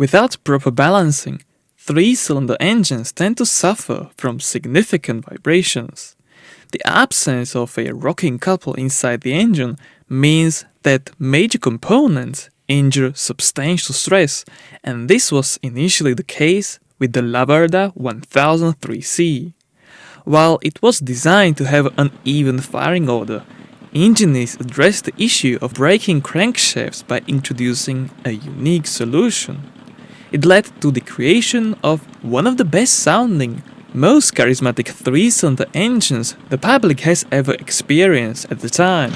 Without proper balancing, three-cylinder engines tend to suffer from significant vibrations. The absence of a rocking couple inside the engine means that major components endure substantial stress, and this was initially the case with the Laverda 1003C. While it was designed to have an even firing order, engineers addressed the issue of breaking crankshafts by introducing a unique solution. It led to the creation of one of the best sounding, most charismatic three-cylinder engines the public has ever experienced at the time.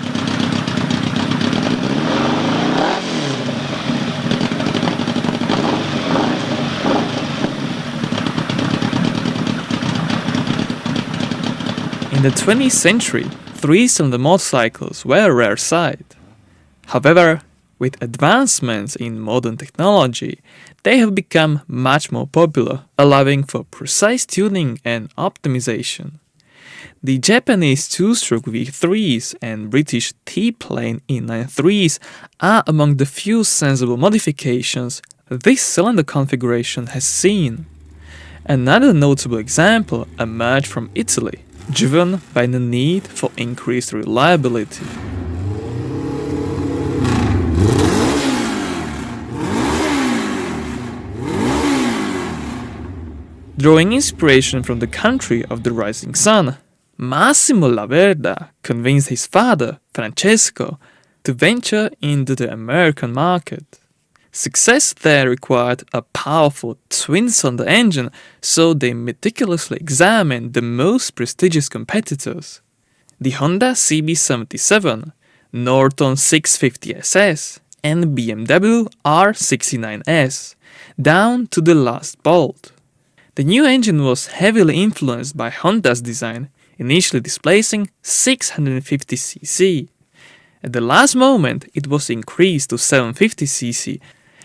In the 20th century, three-cylinder motorcycles were a rare sight. However, with advancements in modern technology, they have become much more popular, allowing for precise tuning and optimization. The Japanese two-stroke V3s and British T-plane E93s are among the few sensible modifications this cylinder configuration has seen. Another notable example emerged from Italy, driven by the need for increased reliability. Drawing inspiration from the country of the rising sun, Massimo Laverda convinced his father, Francesco, to venture into the American market. Success there required a powerful twin-cylinder engine, so they meticulously examined the most prestigious competitors: the Honda CB77, Norton 650SS, and BMW R69S, down to the last bolt. The new engine was heavily influenced by Honda's design, initially displacing 650cc. At the last moment, it was increased to 750cc,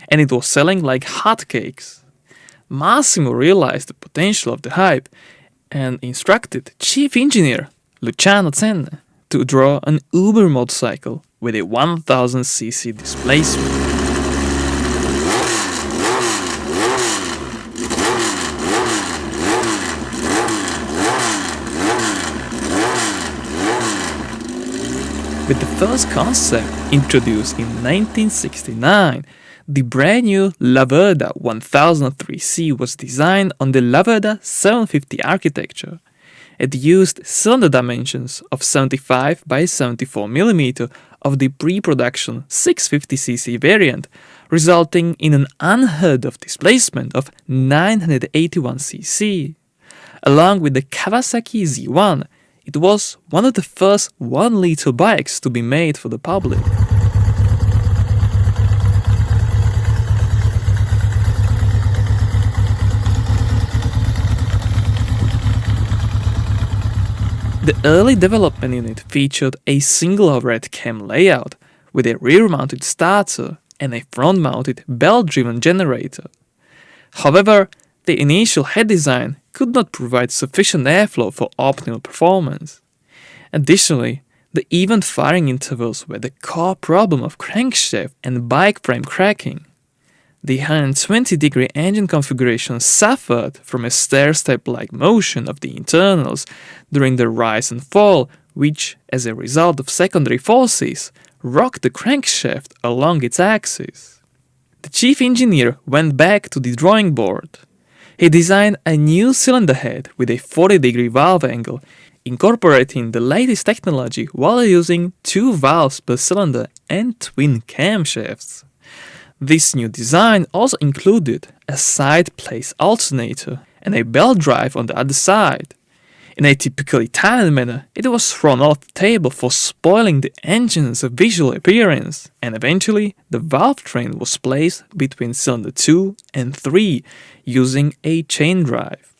and it was selling like hotcakes. Massimo realized the potential of the hype and instructed chief engineer Luciano Zenne to draw an Uber motorcycle with a 1000cc displacement. With the first concept introduced in 1969, the brand new Laverda 1003C was designed on the Laverda 750 architecture. It used cylinder dimensions of 75 by 74 mm of the pre-production 650cc variant, resulting in an unheard of displacement of 981cc. Along with the Kawasaki Z1, it was one of the first 1-liter bikes to be made for the public. The early development unit featured a single overhead cam layout with a rear-mounted starter and a front-mounted belt-driven generator. However, the initial head design could not provide sufficient airflow for optimal performance. Additionally, the even firing intervals were the core problem of crankshaft and bike frame cracking. The 120-degree engine configuration suffered from a stair-step-like motion of the internals during the rise and fall, which, as a result of secondary forces, rocked the crankshaft along its axis. The chief engineer went back to the drawing board. He designed a new cylinder head with a 40-degree valve angle, incorporating the latest technology while using 2 valves per cylinder and twin camshafts. This new design also included a side-place alternator and a belt drive on the other side. In a typical Italian manner, it was thrown off the table for spoiling the engine's visual appearance, and eventually the valve train was placed between cylinder 2 and 3 using a chain drive.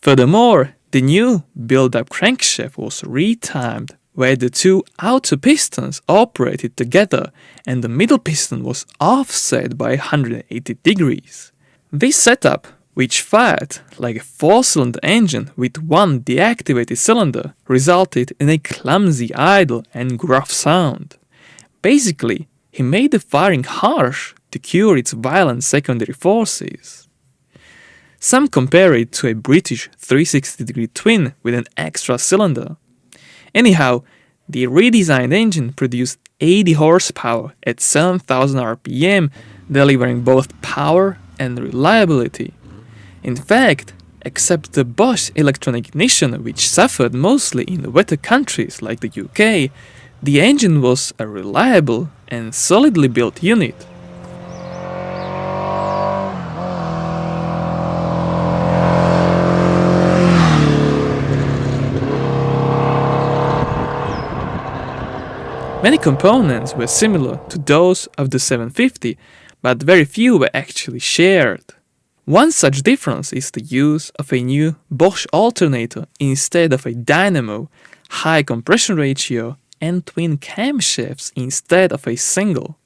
Furthermore, the new build-up crankshaft was retimed, where the 2 outer pistons operated together and the middle piston was offset by 180 degrees. This setup, which fired like a 4-cylinder engine with 1 deactivated cylinder, resulted in a clumsy idle and gruff sound. Basically, he made the firing harsh to cure its violent secondary forces. Some compare it to a British 360-degree twin with an extra cylinder. Anyhow, the redesigned engine produced 80 horsepower at 7,000 RPM, delivering both power and reliability. In fact, except the Bosch electronic ignition, which suffered mostly in wetter countries like the UK, the engine was a reliable and solidly built unit. Many components were similar to those of the 750, but very few were actually shared. One such difference is the use of a new Bosch alternator instead of a dynamo, high compression ratio, and twin camshafts instead of a single.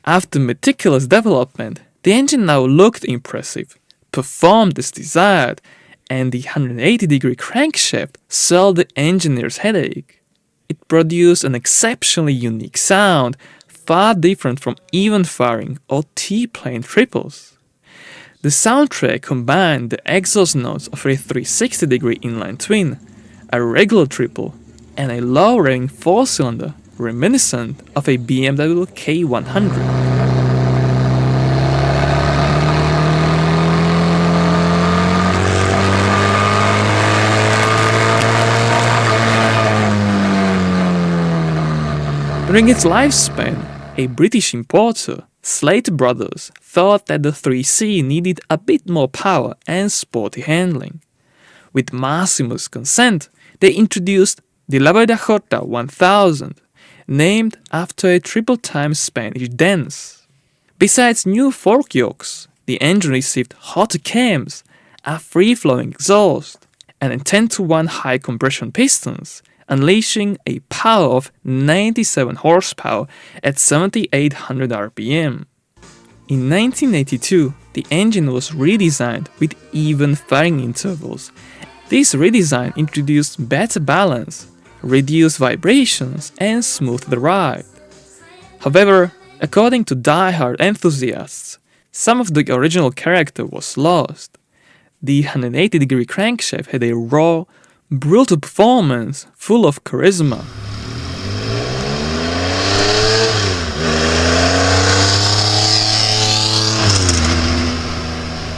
After meticulous development, the engine now looked impressive, performed as desired, and the 180-degree crankshaft solved the engineer's headache. It produced an exceptionally unique sound, far different from even firing or T-plane triples. The soundtrack combined the exhaust notes of a 360-degree inline twin, a regular triple, and a low-revving 4-cylinder reminiscent of a BMW K100. During its lifespan, a British importer, Slate Brothers, thought that the 3C needed a bit more power and sporty handling. With Massimo's consent, they introduced the Laverda 1000, named after a triple-time Spanish dance. Besides new fork yokes, the engine received hotter cams, a free-flowing exhaust, and a 10-to-1 high-compression pistons, unleashing a power of 97 horsepower at 7,800 RPM. In 1982, the engine was redesigned with even firing intervals. This redesign introduced better balance, reduced vibrations, and smoothed the ride. However, according to die-hard enthusiasts, some of the original character was lost. The 180-degree crankshaft had a raw, brutal performance full of charisma.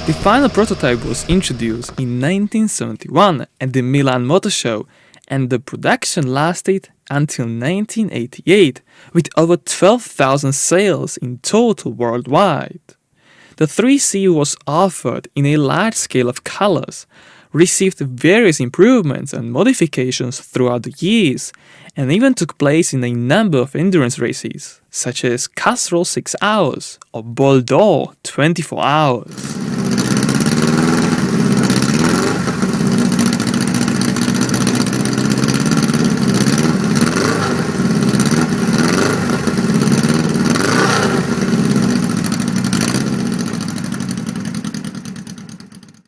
The final prototype was introduced in 1971 at the Milan Motor Show, and the production lasted until 1988, with over 12,000 sales in total worldwide. The 3C was offered in a large scale of colors, received various improvements and modifications throughout the years, and even took place in a number of endurance races, such as Castrol 6 Hours or Bordeaux 24 Hours.